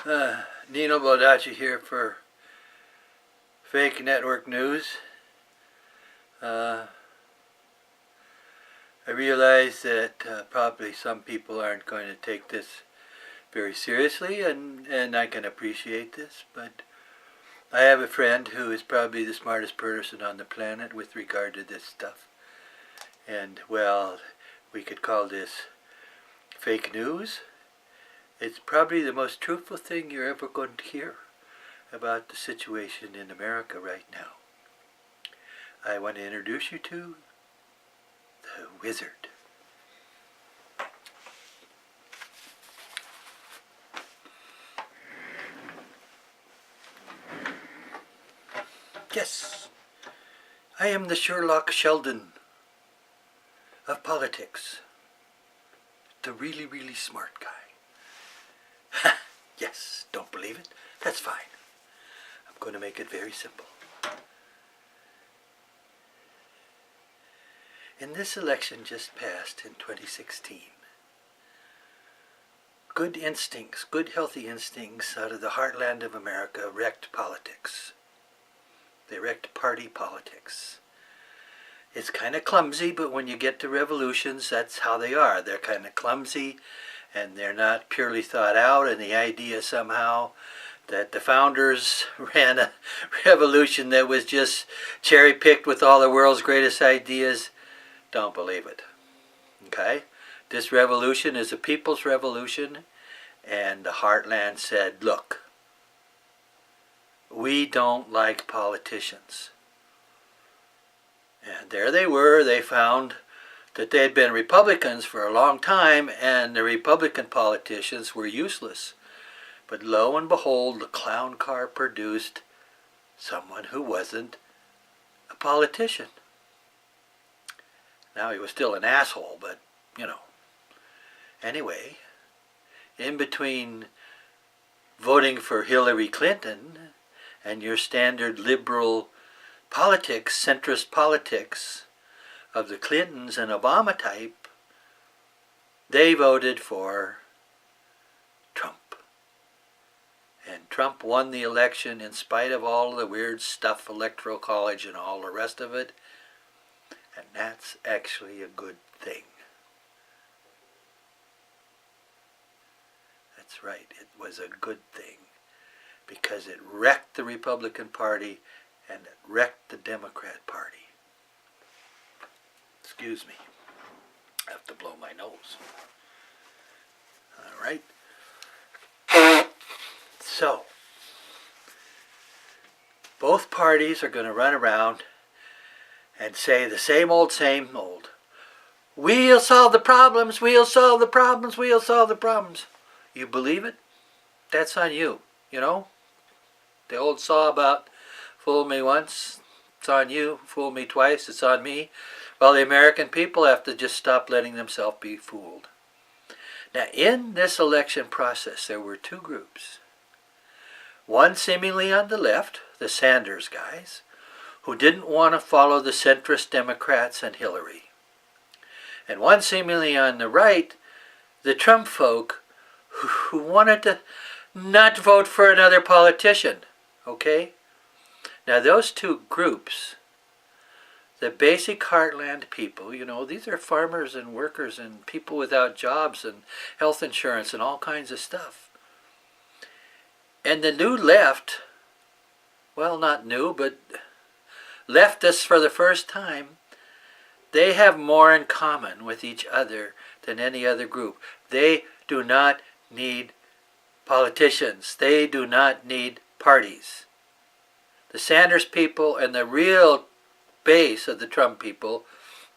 Nino Baldacci here for Fake Network News. I realize that probably some people aren't going to take this very seriously, and I can appreciate this, but I have a friend who is probably the smartest person on the planet with regard to this stuff. And, well, we could call this fake news. It's probably the most truthful thing you're ever going to hear about the situation in America right now. I want to introduce you to the Wizard. Yes, I am the Sherlock Sheldon of politics. The really, really smart guy. Yes, don't believe it? That's fine. I'm going to make it very simple. In this election just passed in 2016, good instincts, good healthy instincts out of the heartland of America wrecked politics. They wrecked party politics. It's kind of clumsy, but when you get to revolutions, that's how they are. They're kind of clumsy, and they're not purely thought out, and the idea somehow that the founders ran a revolution that was just cherry-picked with all the world's greatest ideas, don't believe it. Okay? This revolution is a people's revolution, and the heartland said, look, we don't like politicians. And there they were. They found that they had been Republicans for a long time, and the Republican politicians were useless. But lo and behold, the clown car produced someone who wasn't a politician. Now, he was still an asshole, but, you know. Anyway, in between voting for Hillary Clinton and your standard liberal politics, centrist politics of the Clintons and Obama type, they voted for Trump. And Trump won the election in spite of all the weird stuff, Electoral College and all the rest of it. And that's actually a good thing. That's right, it was a good thing, because it wrecked the Republican Party and it wrecked the Democrat Party. Excuse me, I have to blow my nose. All right. So, both parties are going to run around and say the same old. We'll solve the problems, we'll solve the problems, we'll solve the problems. You believe it? That's on you, you know? The old saw about fool me once, it's on you. Fool me twice, it's on me. Well, the American people have to just stop letting themselves be fooled. Now, in this election process, there were two groups. One seemingly on the left, the Sanders guys, who didn't want to follow the centrist Democrats and Hillary. And one seemingly on the right, the Trump folk, who wanted to not vote for another politician. Okay? Now, those two groups, the basic heartland people, you know, these are farmers and workers and people without jobs and health insurance and all kinds of stuff. And the new left, well, not new, but leftists for the first time, they have more in common with each other than any other group. They do not need politicians. They do not need parties. The Sanders people and the real base of the Trump people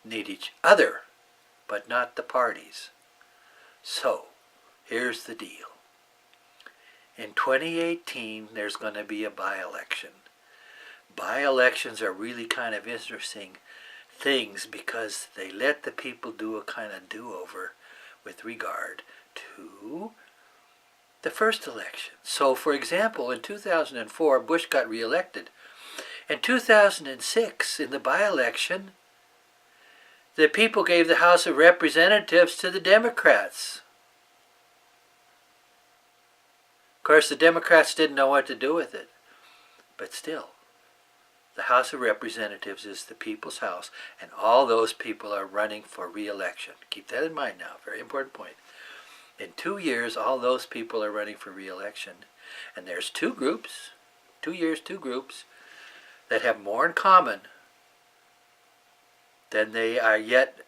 need each other, but not the parties. So, here's the deal. In 2018, there's going to be a by-election. By-elections are really kind of interesting things because they let the people do a kind of do-over with regard to the first election. So, for example, in 2004, Bush got reelected. In 2006, in the by-election, the people gave the House of Representatives to the Democrats. course, the Democrats didn't know what to do with it. But still, the House of Representatives is the people's house, and all those people are running for re-election. Keep that in mind now. Very important point. In 2 years, all those people are running for re-election. And there's 2 groups, 2 years, 2 groups, that have more in common than they are yet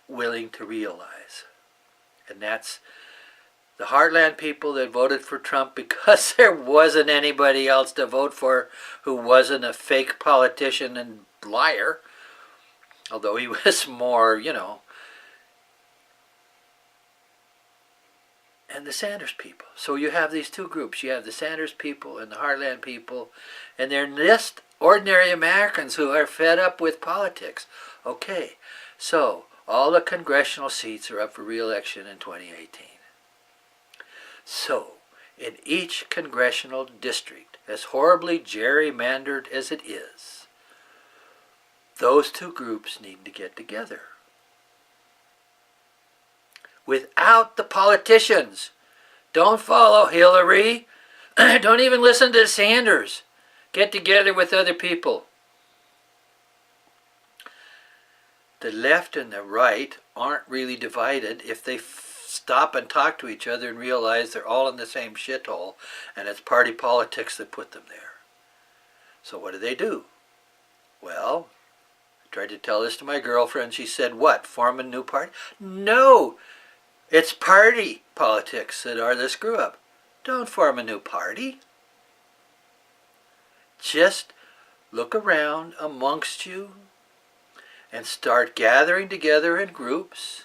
willing to realize. And that's the Heartland people that voted for Trump because there wasn't anybody else to vote for who wasn't a fake politician and liar. Although he was more, and the Sanders people. So you have these 2 groups. You have the Sanders people and the Heartland people, and they're just ordinary Americans who are fed up with politics. Okay, so all the congressional seats are up for re-election in 2018. So, in each congressional district, as horribly gerrymandered as it is, those 2 groups need to get together. Without the politicians. Don't follow Hillary. Don't even listen to Sanders. Get together with other people. The left and the right aren't really divided if they stop and talk to each other and realize they're all in the same shithole, and it's party politics that put them there. So what do? Well, I tried to tell this to my girlfriend. She said, what, form a new party? No, it's party politics that are the screw up. Don't form a new party. Just look around amongst you and start gathering together in groups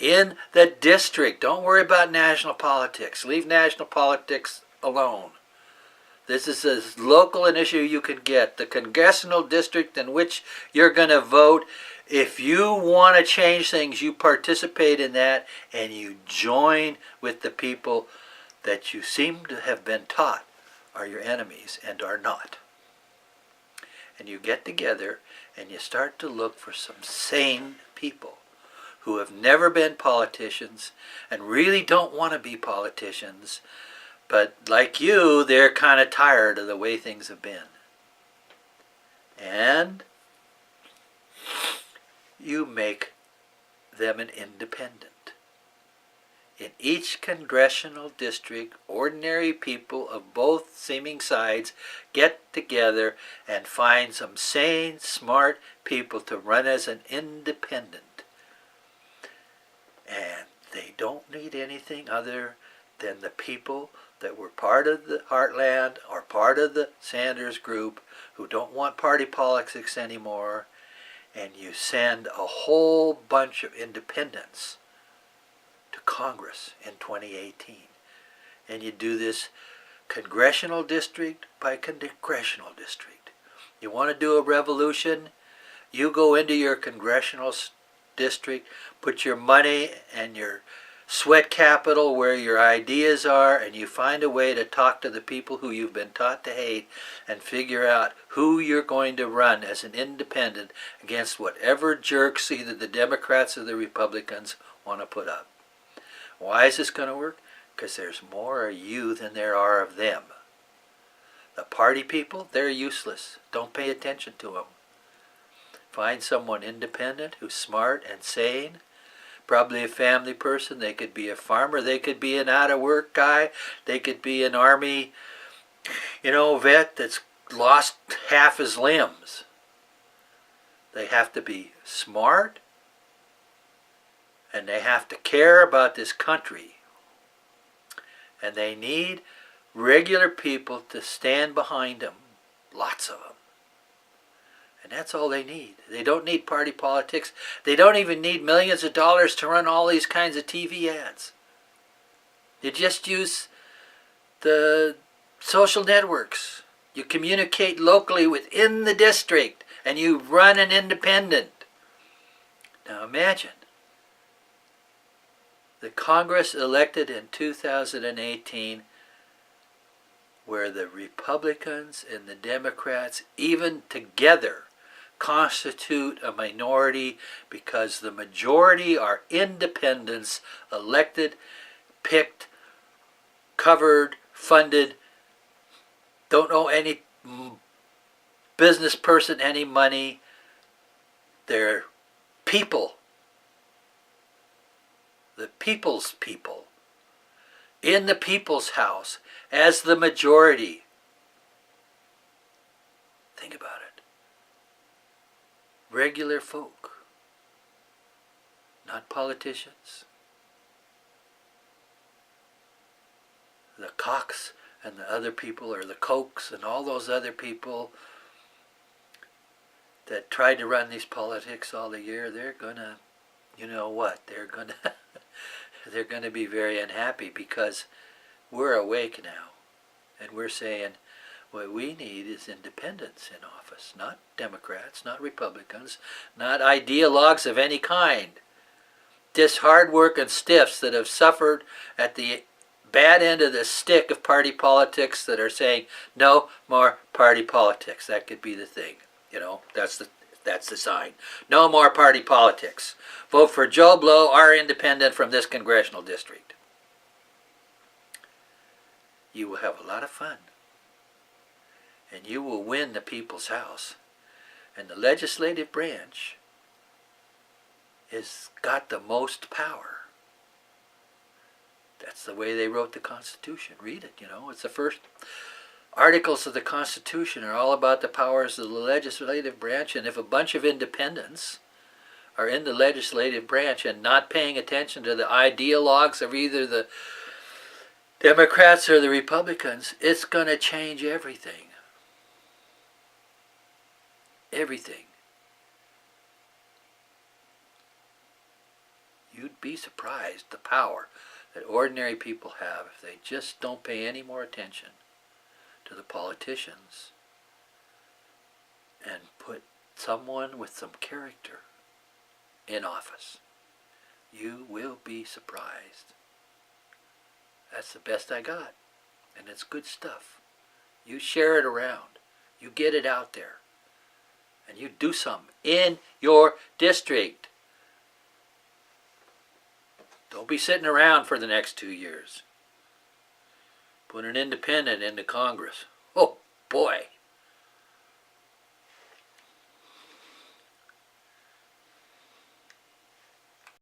in the district. Don't worry about national politics. Leave national politics alone. This is as local an issue you can get. The congressional district in which you're going to vote, if you want to change things, you participate in that and you join with the people that you seem to have been taught are your enemies and are not. And you get together and you start to look for some sane people who have never been politicians and really don't want to be politicians, but like you, they're kind of tired of the way things have been. And you make them an independent. In each congressional district, ordinary people of both seeming sides get together and find some sane, smart people to run as an independent. And they don't need anything other than the people that were part of the Heartland or part of the Sanders group who don't want party politics anymore. And you send a whole bunch of independents to Congress in 2018. And you do this congressional district by congressional district. You want to do a revolution? You go into your congressional district, put your money and your sweat capital where your ideas are, and you find a way to talk to the people who you've been taught to hate and figure out who you're going to run as an independent against whatever jerks either the Democrats or the Republicans want to put up. Why is this going to work? Because there's more of you than there are of them. The party people, they're useless. Don't pay attention to them. Find someone independent who's smart and sane. Probably a family person. They could be a farmer. They could be an out-of-work guy. They could be an army, vet that's lost half his limbs. They have to be smart, and they have to care about this country. And they need regular people to stand behind them. Lots of them. And that's all they need. They don't need party politics. They don't even need millions of dollars to run all these kinds of TV ads. They just use the social networks. You communicate locally within the district, and you run an independent. Now imagine the Congress elected in 2018 where the Republicans and the Democrats, even together, constitute a minority because the majority are independents, elected, picked, covered, funded, don't owe any business person any money. They're people, the people's people, in the people's house, as the majority. Think about it. Regular folk, not politicians. The Cox and the other people, or the Kochs and all those other people that tried to run these politics all the year, they're gonna, you know what, they're gonna be very unhappy, because we're awake now, and we're saying what we need is independence in office, not Democrats, not Republicans, not ideologues of any kind. Just hard-working stiffs that have suffered at the bad end of the stick of party politics, that are saying no more party politics. That could be the thing, you know. That's the sign. No more party politics. Vote for Joe Blow, our independent from this congressional district. You will have a lot of fun, and you will win the people's house. And the legislative branch has got the most power. That's the way they wrote the Constitution. Read it, you know. It's the first articles of the Constitution are all about the powers of the legislative branch. And if a bunch of independents are in the legislative branch and not paying attention to the ideologues of either the Democrats or the Republicans, it's going to change everything. Everything. You'd be surprised the power that ordinary people have if they just don't pay any more attention to the politicians and put someone with some character in office. You will be surprised. That's the best I got, and it's good stuff. You share it around. You get it out there, and you do something in your district. Don't be sitting around for the next 2 years. Put an independent into Congress. Oh, boy.